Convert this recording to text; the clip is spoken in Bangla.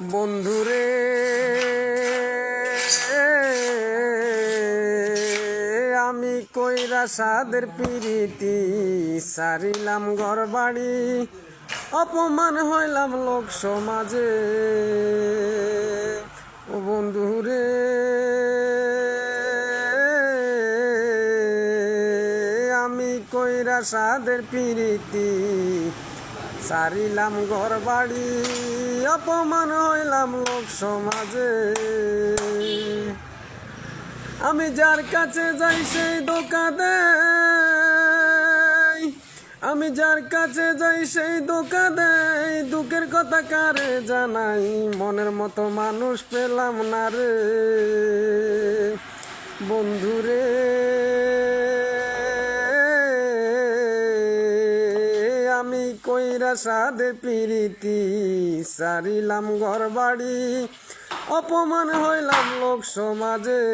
বন্ধুরে আমি কইরা সাদের পিরিতি সারিলাম ঘর বাড়ি, অপমান হইলাম লোক সমাজে। ও বন্ধুরে আমি কইরা সাদের পিরিতি সারিলাম ঘর বাড়ি, অপমান হইলাম লোক সমাজে। আমি যার কাছে যাই সেই ধোঁকা দেয়, আমি যার কাছে যাই সেই ধোঁকা দেয়। দুঃখের কথা কারে জানাই, মনের মতো মানুষ পেলাম না রে বন্ধুরে। আমি কইরা সাদের পিরিতি সারিলাম ঘর বাড়ি, অপমান হইলাম লোক সমাজে।